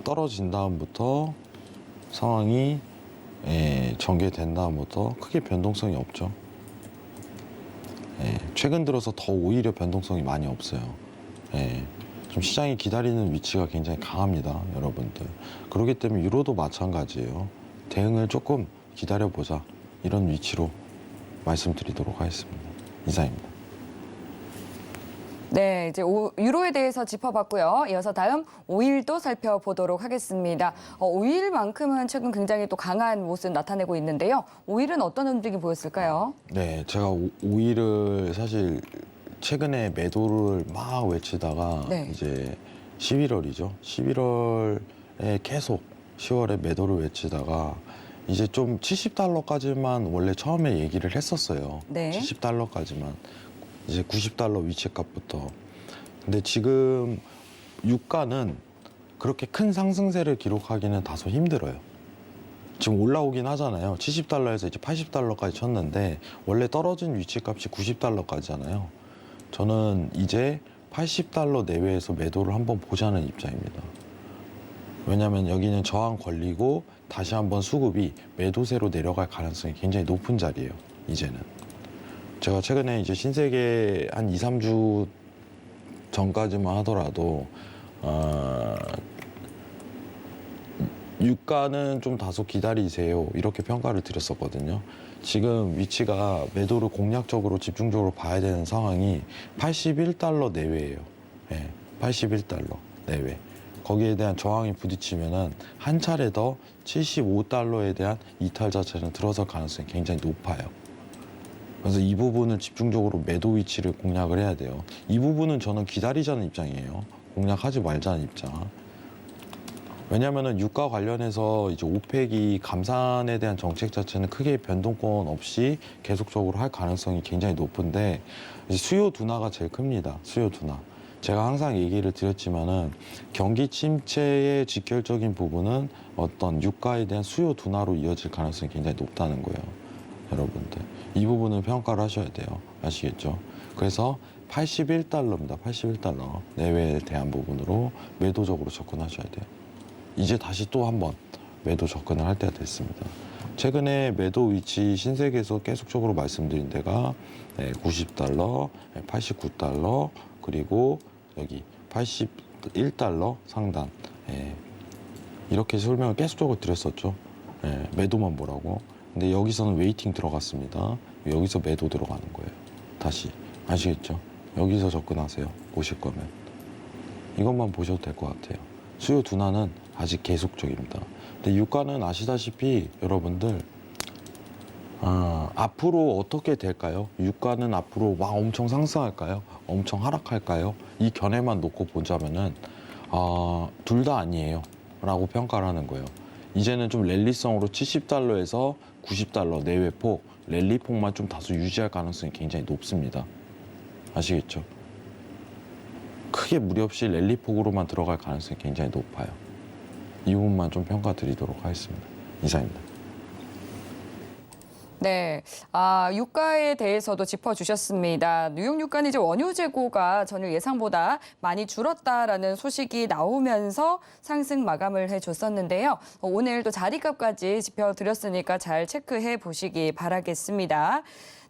떨어진 다음부터 상황이 전개된 다음부터 크게 변동성이 없죠. 최근 들어서 더 오히려 변동성이 많이 없어요. 좀 시장이 기다리는 위치가 굉장히 강합니다, 여러분들. 그렇기 때문에 유로도 마찬가지예요. 대응을 조금 기다려보자 이런 위치로 말씀드리도록 하겠습니다. 이상입니다. 네, 이제 유로에 대해서 짚어봤고요. 이어서 다음 오일도 살펴보도록 하겠습니다. 오일만큼은 최근 굉장히 또 강한 모습 나타내고 있는데요. 오일은 어떤 움직임 보였을까요? 네, 제가 오일을 사실 최근에 매도를 막 외치다가 네. 이제 11월이죠. 11월에 계속 10월에 매도를 외치다가 이제 좀 70달러까지만 원래 처음에 얘기를 했었어요. 네. 70달러까지만. 이제 90달러 위치값부터. 근데 지금 유가는 그렇게 큰 상승세를 기록하기는 다소 힘들어요. 지금 올라오긴 하잖아요. 70달러에서 이제 80달러까지 쳤는데 원래 떨어진 위치값이 90달러까지잖아요. 저는 이제 80달러 내외에서 매도를 한번 보자는 입장입니다. 왜냐하면 여기는 저항 걸리고 다시 한번 수급이 매도세로 내려갈 가능성이 굉장히 높은 자리예요. 이제는. 제가 최근에 이제 신세계 한 2, 3주 전까지만 하더라도 유가는 좀 다소 기다리세요 이렇게 평가를 드렸었거든요. 지금 위치가 매도를 공략적으로 집중적으로 봐야 되는 상황이 81달러 내외예요. 네, 81달러 내외. 거기에 대한 저항이 부딪히면은 한 차례 더 75달러에 대한 이탈 자체는 들어설 가능성이 굉장히 높아요. 그래서 이 부분을 집중적으로 매도 위치를 공략을 해야 돼요. 이 부분은 저는 기다리자는 입장이에요. 공략하지 말자는 입장. 왜냐하면 유가 관련해서 이제 오펙이 감산에 대한 정책 자체는 크게 변동권 없이 계속적으로 할 가능성이 굉장히 높은데 이제 수요 둔화가 제일 큽니다. 수요 둔화. 제가 항상 얘기를 드렸지만은 경기 침체의 직결적인 부분은 어떤 유가에 대한 수요 둔화로 이어질 가능성이 굉장히 높다는 거예요. 여러분들. 이 부분은 평가를 하셔야 돼요. 아시겠죠? 그래서 81달러입니다. 81달러. 내외에 대한 부분으로 매도적으로 접근하셔야 돼요. 이제 다시 또 한번 매도 접근을 할 때가 됐습니다. 최근에 매도 위치 신세계에서 계속적으로 말씀드린 데가 90달러, 89달러, 그리고 여기 81달러 상단. 이렇게 설명을 계속적으로 드렸었죠. 매도만 보라고. 근데 여기서는 웨이팅 들어갔습니다. 여기서 매도 들어가는 거예요. 다시. 아시겠죠? 여기서 접근하세요. 보실 거면. 이것만 보셔도 될 것 같아요. 수요 둔화는 아직 계속적입니다. 근데 유가는 아시다시피 여러분들 앞으로 어떻게 될까요? 유가는 앞으로 막 엄청 상승할까요? 엄청 하락할까요? 이 견해만 놓고 보자면은 둘 다 아니에요 라고 평가를 하는 거예요. 이제는 좀 랠리성으로 70달러에서 90달러 내외폭 랠리폭만 좀 다소 유지할 가능성이 굉장히 높습니다. 아시겠죠? 크게 무리 없이 랠리폭으로만 들어갈 가능성이 굉장히 높아요. 이 부분만 좀 평가 드리도록 하겠습니다. 이상입니다. 네, 유가에 대해서도 짚어주셨습니다. 뉴욕 유가는 이제 원유 재고가 전일 예상보다 많이 줄었다라는 소식이 나오면서 상승 마감을 해줬었는데요. 오늘 또 자리값까지 짚어드렸으니까 잘 체크해 보시기 바라겠습니다.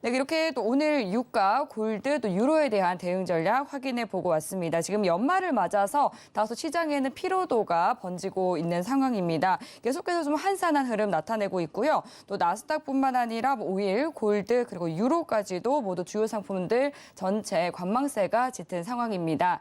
네, 이렇게 또 오늘 유가, 골드, 또 유로에 대한 대응 전략 확인해 보고 왔습니다. 지금 연말을 맞아서 다소 시장에는 피로도가 번지고 있는 상황입니다. 계속해서 좀 한산한 흐름 나타내고 있고요. 또 나스닥뿐만 아니라 오일, 골드, 그리고 유로까지도 모두 주요 상품들 전체 관망세가 짙은 상황입니다.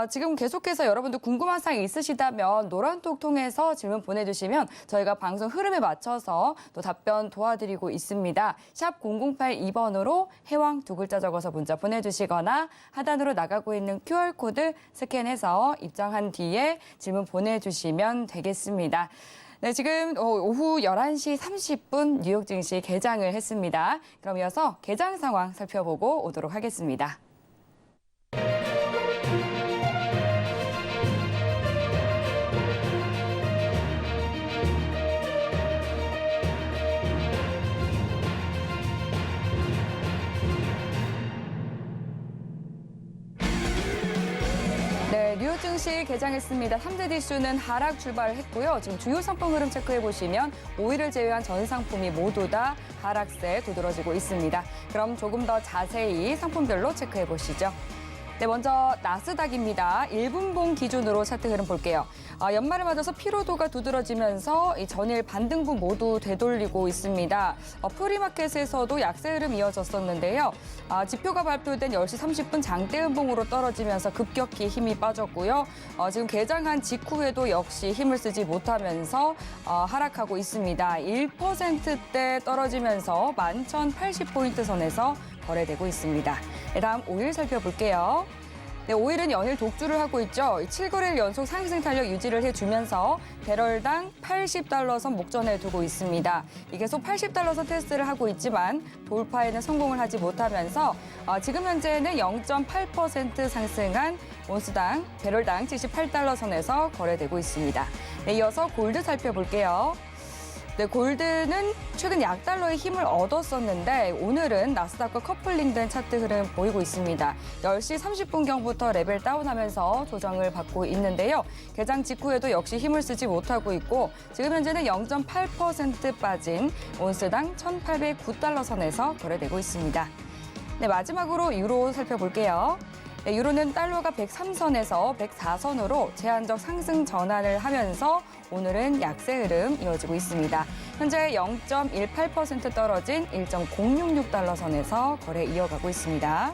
지금 계속해서 여러분들 궁금한 사항 있으시다면 노란톡 통해서 질문 보내주시면 저희가 방송 흐름에 맞춰서 또 답변 도와드리고 있습니다. 샵 0082번으로 해왕 두 글자 적어서 문자 보내주시거나 하단으로 나가고 있는 QR코드 스캔해서 입장한 뒤에 질문 보내주시면 되겠습니다. 네, 지금 오후 11시 30분 뉴욕 증시 개장을 했습니다. 그럼 이어서 개장 상황 살펴보고 오도록 하겠습니다. 네, 뉴욕 증시 개장했습니다. 3대 지수는 하락 출발했고요. 지금 주요 상품 흐름 체크해 보시면 오일을 제외한 전 상품이 모두 다 하락세 두드러지고 있습니다. 그럼 조금 더 자세히 상품별로 체크해 보시죠. 네, 먼저 나스닥입니다. 1분봉 기준으로 차트 흐름 볼게요. 연말을 맞아서 피로도가 두드러지면서 이 전일 반등분 모두 되돌리고 있습니다. 프리마켓에서도 약세 흐름 이어졌었는데요. 지표가 발표된 10시 30분 장대 음봉으로 떨어지면서 급격히 힘이 빠졌고요. 지금 개장한 직후에도 역시 힘을 쓰지 못하면서 하락하고 있습니다. 1%대 떨어지면서 11,080포인트 선에서 거래되고 있습니다. 네, 다음 오일 살펴볼게요. 네, 오일은 연일 독주를 하고 있죠. 7거래일 연속 상승 탄력 유지를 해주면서 배럴당 80달러 선 목전에 두고 있습니다. 이게 계속 80달러 선 테스트를 하고 있지만 돌파에는 성공을 하지 못하면서 지금 현재는 0.8% 상승한 온스당 배럴당 78달러 선에서 거래되고 있습니다. 네, 이어서 골드 살펴볼게요. 네, 골드는 최근 약달러의 힘을 얻었었는데 오늘은 나스닥과 커플링된 차트 흐름 보이고 있습니다. 10시 30분경부터 레벨 다운하면서 조정을 받고 있는데요. 개장 직후에도 역시 힘을 쓰지 못하고 있고 지금 현재는 0.8% 빠진 온스당 1,809달러 선에서 거래되고 있습니다. 네, 마지막으로 유로 살펴볼게요. 네, 유로는 달러가 103선에서 104선으로 제한적 상승 전환을 하면서 오늘은 약세 흐름 이어지고 있습니다. 현재 0.18% 떨어진 1.066달러 선에서 거래 이어가고 있습니다.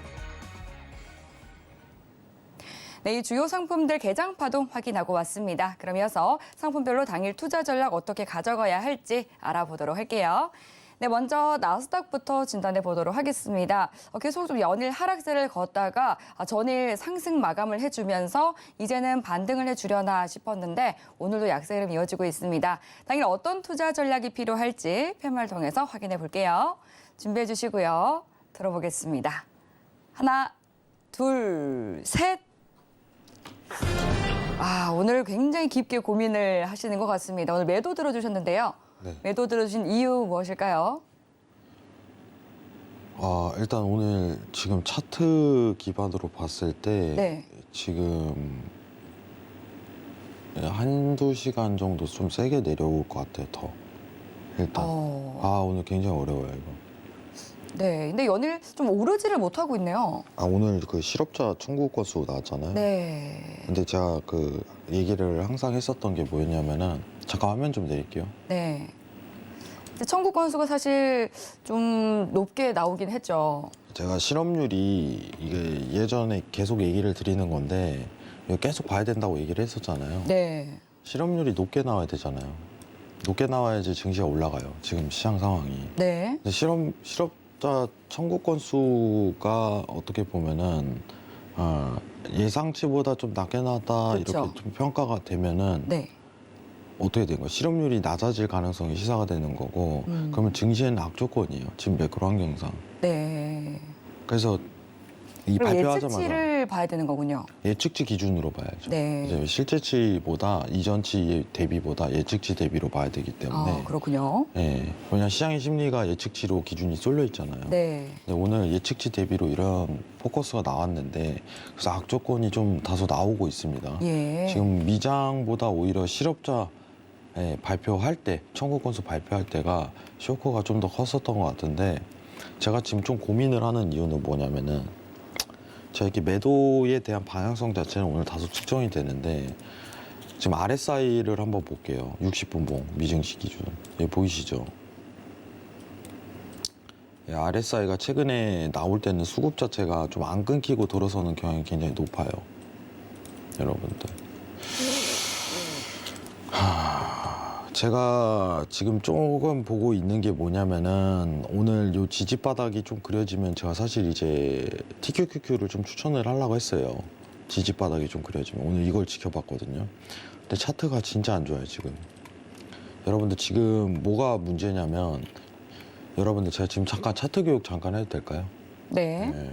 네, 이 주요 상품들 개장 파동 확인하고 왔습니다. 그럼 이어서 상품별로 당일 투자 전략 어떻게 가져가야 할지 알아보도록 할게요. 네, 먼저 나스닥부터 진단해 보도록 하겠습니다. 계속 좀 연일 하락세를 걷다가 전일 상승 마감을 해주면서 이제는 반등을 해주려나 싶었는데 오늘도 약세 흐름 이어지고 있습니다. 당일 어떤 투자 전략이 필요할지 팻말 통해서 확인해 볼게요. 준비해 주시고요. 들어보겠습니다. 하나, 둘, 셋. 오늘 굉장히 깊게 고민을 하시는 것 같습니다. 오늘 매도 들어주셨는데요. 네. 매도 들어주신 이유 무엇일까요? 일단 오늘 지금 차트 기반으로 봤을 때 네. 지금 한두 시간 정도 좀 세게 내려올 것 같아요, 더. 일단. 오늘 굉장히 어려워요, 이거. 네. 근데 연일 좀 오르지를 못하고 있네요. 오늘 그 실업자 청구 건수 나왔잖아요. 네. 근데 제가 그 얘기를 항상 했었던 게 뭐였냐면은, 잠깐 화면 좀 내릴게요. 네. 이제 청구 건수가 사실 좀 높게 나오긴 했죠. 제가 실업률이 이게 예전에 계속 얘기를 드리는 건데, 이거 계속 봐야 된다고 얘기를 했었잖아요. 네. 실업률이 높게 나와야 되잖아요. 높게 나와야지 증시가 올라가요. 지금 시장 상황이. 네. 근데 실업자 청구 건수가 어떻게 보면은 예상치보다 좀 낮게 나왔다 그렇죠. 이렇게 좀 평가가 되면은 네. 어떻게 된 거예요? 실업률이 낮아질 가능성이 시사가 되는 거고 그러면 증시에는 악조건이에요. 지금 매크로 환경상. 네. 그래서 이 그럼 발표하자마자 예측치를 봐야 되는 거군요. 예측치 기준으로 봐야죠. 네. 이제 실제치보다 이전치 대비보다 예측치 대비로 봐야 되기 때문에 그렇군요. 예, 왜냐 시장의 심리가 예측치로 기준이 쏠려 있잖아요. 네. 근데 오늘 예측치 대비로 이런 포커스가 나왔는데 그래서 악조건이 좀 다소 나오고 있습니다. 예. 지금 미장보다 오히려 실업자 발표할 때 청구 건수 발표할 때가 쇼크가 좀 더 컸었던 것 같은데 제가 지금 좀 고민을 하는 이유는 뭐냐면은 제가 이렇게 매도에 대한 방향성 자체는 오늘 다소 측정이 되는데 지금 RSI를 한번 볼게요. 60분봉 미증시 기준. 여기 보이시죠? RSI가 최근에 나올 때는 수급 자체가 좀 안 끊기고 들어서는 경향이 굉장히 높아요. 여러분들. 제가 지금 조금 보고 있는 게 뭐냐면은 오늘 요 지지 바닥이 좀 그려지면 제가 사실 이제 TQQQ를 좀 추천을 하려고 했어요. 지지 바닥이 좀 그려지면 오늘 이걸 지켜봤거든요. 근데 차트가 진짜 안 좋아요 지금. 여러분들 지금 뭐가 문제냐면 여러분들 제가 지금 잠깐 차트 교육 잠깐 해도 될까요? 네.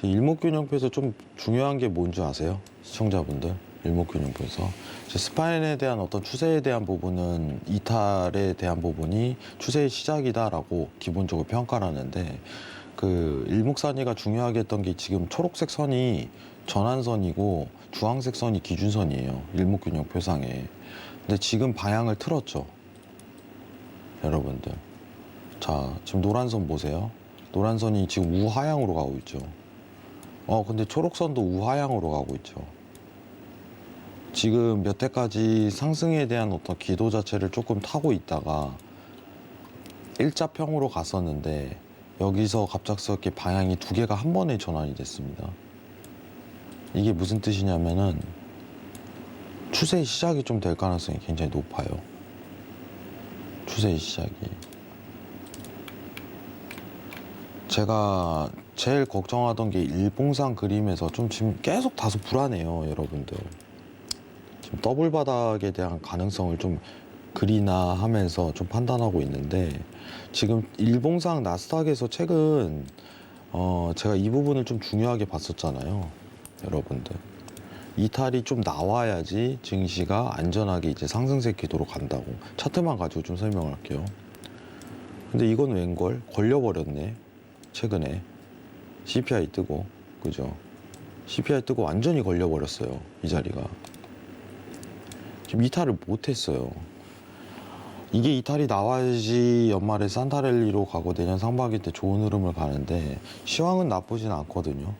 일목균형표에서 좀 중요한 게 뭔지 아세요? 시청자분들 일목균형표에서 스파인에 대한 어떤 추세에 대한 부분은 이탈에 대한 부분이 추세의 시작이다라고 기본적으로 평가를 하는데 그 일목산이가 중요하게 했던 게 지금 초록색 선이 전환선이고 주황색 선이 기준선이에요. 일목균형표상에. 근데 지금 방향을 틀었죠. 여러분들. 자, 지금 노란선 보세요. 노란선이 지금 우하향으로 가고 있죠. 근데 초록선도 우하향으로 가고 있죠. 지금 몇 해까지 상승에 대한 어떤 기도 자체를 조금 타고 있다가 일자평으로 갔었는데 여기서 갑작스럽게 방향이 두 개가 한 번에 전환이 됐습니다. 이게 무슨 뜻이냐면은 추세의 시작이 좀 될 가능성이 굉장히 높아요. 추세의 시작이. 제가 제일 걱정하던 게 일봉상 그림에서 좀 지금 계속 다소 불안해요, 여러분들. 지금 더블 바닥에 대한 가능성을 좀 그리나 하면서 좀 판단하고 있는데 지금 일봉상 나스닥에서 최근 제가 이 부분을 좀 중요하게 봤었잖아요, 여러분들. 이탈이 좀 나와야지 증시가 안전하게 이제 상승세 기도로 간다고. 차트만 가지고 좀 설명을 할게요. 근데 이건 웬걸? 걸려버렸네. 최근에 CPI 뜨고, 그죠? CPI 뜨고 완전히 걸려버렸어요, 이 자리가. 지금 이탈을 못했어요. 이게 이탈이 나와야지 연말에 산타랠리로 가고 내년 상반기 때 좋은 흐름을 가는데 시황은 나쁘진 않거든요.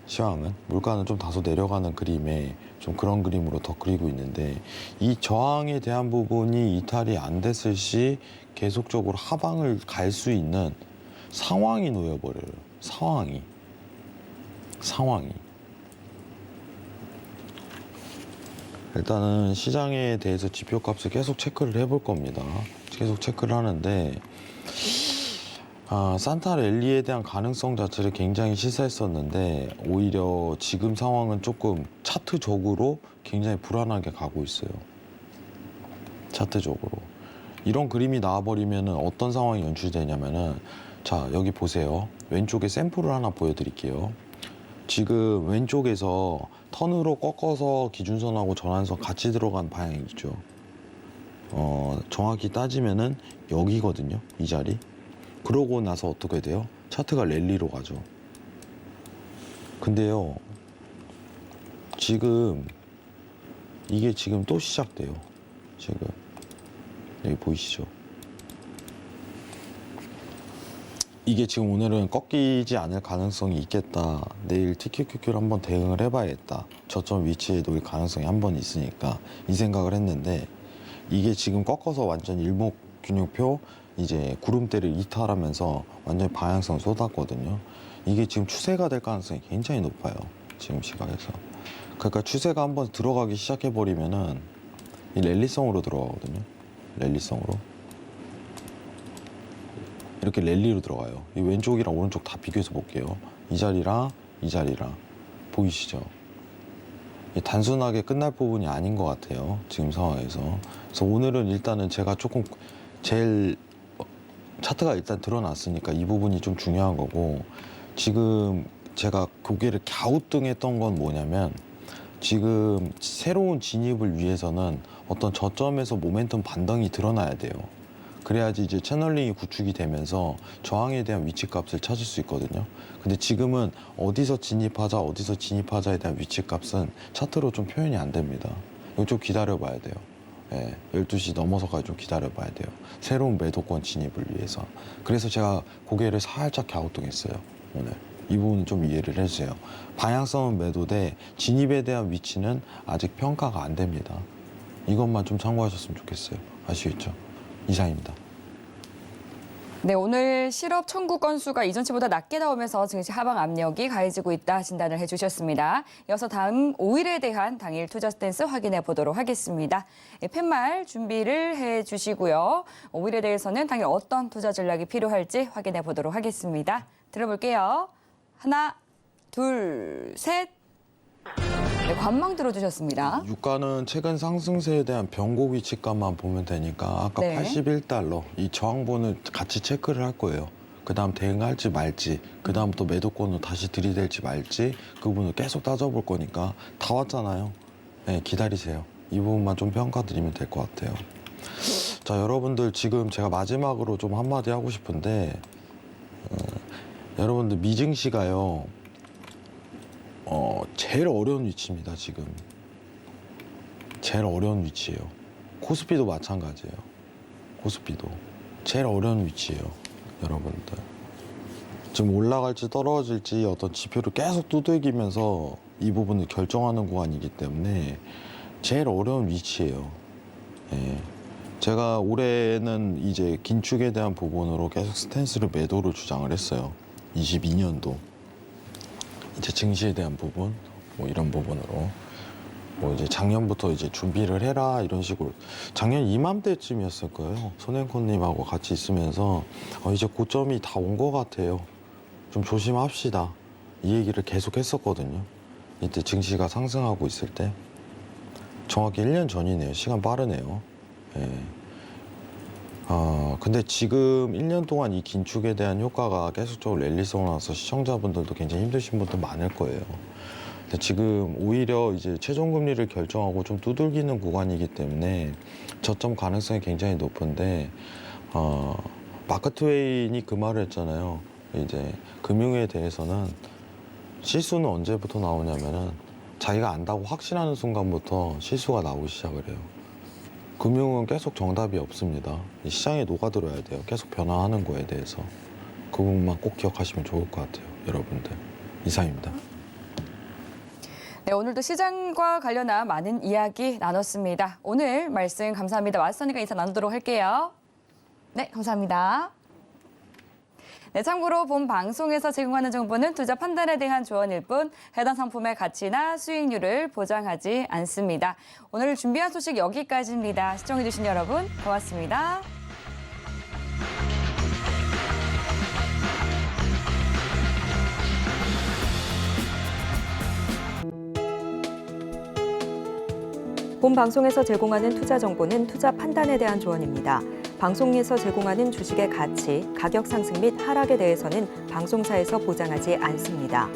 시황은 물가는 좀 다소 내려가는 그림에 좀 그런 그림으로 더 그리고 있는데 이 저항에 대한 부분이 이탈이 안 됐을 시 계속적으로 하방을 갈 수 있는 상황이 놓여버려요. 상황이. 일단은 시장에 대해서 지표값을 계속 체크를 해볼 겁니다. 계속 체크를 하는데 산타랠리에 대한 가능성 자체를 굉장히 시사했었는데 오히려 지금 상황은 조금 차트적으로 굉장히 불안하게 가고 있어요. 차트적으로. 이런 그림이 나와버리면 어떤 상황이 연출되냐면은 자, 여기 보세요. 왼쪽에 샘플을 하나 보여드릴게요. 지금 왼쪽에서 턴으로 꺾어서 기준선하고 전환선 같이 들어간 방향이죠. 정확히 따지면은 여기거든요. 이 자리. 그러고 나서 어떻게 돼요? 차트가 랠리로 가죠. 근데요, 지금 이게 지금 또 시작돼요. 지금 여기 보이시죠? 이게 지금 오늘은 꺾이지 않을 가능성이 있겠다. 내일 TQQQ를 한번 대응을 해봐야겠다. 저점 위치에 놓일 가능성이 한 번 있으니까 이 생각을 했는데, 이게 지금 꺾어서 완전 일목균형표 이제 구름대를 이탈하면서 완전히 방향성 쏟았거든요. 이게 지금 추세가 될 가능성이 굉장히 높아요. 지금 시각에서. 그러니까 추세가 한번 들어가기 시작해버리면은 이 랠리성으로 들어가거든요. 랠리성으로. 이렇게 랠리로 들어가요. 이 왼쪽이랑 오른쪽 다 비교해서 볼게요. 이 자리랑 이 자리랑 보이시죠? 단순하게 끝날 부분이 아닌 것 같아요. 지금 상황에서. 그래서 오늘은 일단은 제가 조금 제일 차트가 일단 드러났으니까 이 부분이 좀 중요한 거고, 지금 제가 고개를 갸우뚱했던 건 뭐냐면, 지금 새로운 진입을 위해서는 어떤 저점에서 모멘텀 반등이 드러나야 돼요. 그래야지 이제 채널링이 구축이 되면서 저항에 대한 위치값을 찾을 수 있거든요. 근데 지금은 어디서 진입하자에 대한 위치값은 차트로 좀 표현이 안 됩니다. 이거 좀 기다려봐야 돼요. 예, 12시 넘어서까지 좀 기다려봐야 돼요. 새로운 매도권 진입을 위해서. 그래서 제가 고개를 살짝 갸우뚱했어요, 오늘. 이 부분은 좀 이해를 해주세요. 방향성은 매도돼 진입에 대한 위치는 아직 평가가 안 됩니다. 이것만 좀 참고하셨으면 좋겠어요. 아시겠죠? 이상입니다. 네, 오늘 실업 청구 건수가 이전치보다 낮게 나오면서 증시 하방 압력이 가해지고 있다 진단을 해주셨습니다. 이어서 다음 5일에 대한 당일 투자 스탠스 확인해 보도록 하겠습니다. 팻말 준비를 해주시고요. 5일에 대해서는 당일 어떤 투자 전략이 필요할지 확인해 보도록 하겠습니다. 들어볼게요. 하나, 둘, 셋. 네, 관망 들어주셨습니다. 유가는 최근 상승세에 대한 변곡 위치값만 보면 되니까 아까 네. 81달러 이 저항본을 같이 체크를 할 거예요. 그 다음 대응할지 말지, 그 다음 또 매도권으로 다시 들이댈지 말지, 그 부분을 계속 따져볼 거니까. 다 왔잖아요. 네, 기다리세요. 이 부분만 좀 평가드리면 될 것 같아요. 자, 여러분들 지금 제가 마지막으로 좀 한마디 하고 싶은데, 여러분들 미증시가요, 제일 어려운 위치입니다, 지금. 제일 어려운 위치예요. 코스피도 마찬가지예요. 코스피도. 제일 어려운 위치예요, 여러분들. 지금 올라갈지 떨어질지 어떤 지표를 계속 두들기면서 이 부분을 결정하는 구간이기 때문에 제일 어려운 위치예요. 예. 제가 올해는 이제 긴축에 대한 부분으로 계속 스탠스를 매도를 주장을 했어요. 22년도. 이제 증시에 대한 부분, 뭐 이런 부분으로. 뭐 이제 작년부터 이제 준비를 해라 이런 식으로. 작년 이맘때쯤이었을 거예요. 손행코님하고 같이 있으면서 이제 고점이 다 온 것 같아요. 좀 조심합시다. 이 얘기를 계속 했었거든요. 이때 증시가 상승하고 있을 때. 정확히 1년 전이네요. 시간 빠르네요. 예. 근데 지금 1년 동안 이 긴축에 대한 효과가 계속적으로 랠리성으로 나서 시청자분들도 굉장히 힘드신 분들 많을 거예요. 근데 지금 오히려 이제 최종금리를 결정하고 좀 두들기는 구간이기 때문에 저점 가능성이 굉장히 높은데, 마크 트웨인이 그 말을 했잖아요. 이제 금융에 대해서는 실수는 언제부터 나오냐면은 자기가 안다고 확신하는 순간부터 실수가 나오기 시작을 해요. 금융은 계속 정답이 없습니다. 시장에 녹아들어야 돼요. 계속 변화하는 거에 대해서. 그 부분만 꼭 기억하시면 좋을 것 같아요, 여러분들. 이상입니다. 네, 오늘도 시장과 관련한 많은 이야기 나눴습니다. 오늘 말씀 감사합니다. 왓선이가 인사 나누도록 할게요. 네, 감사합니다. 네, 참고로 본 방송에서 제공하는 정보는 투자 판단에 대한 조언일 뿐 해당 상품의 가치나 수익률을 보장하지 않습니다. 오늘 준비한 소식 여기까지입니다. 시청해주신 여러분 고맙습니다. 본 방송에서 제공하는 투자 정보는 투자 판단에 대한 조언입니다. 방송에서 제공하는 주식의 가치, 가격 상승 및 하락에 대해서는 방송사에서 보장하지 않습니다.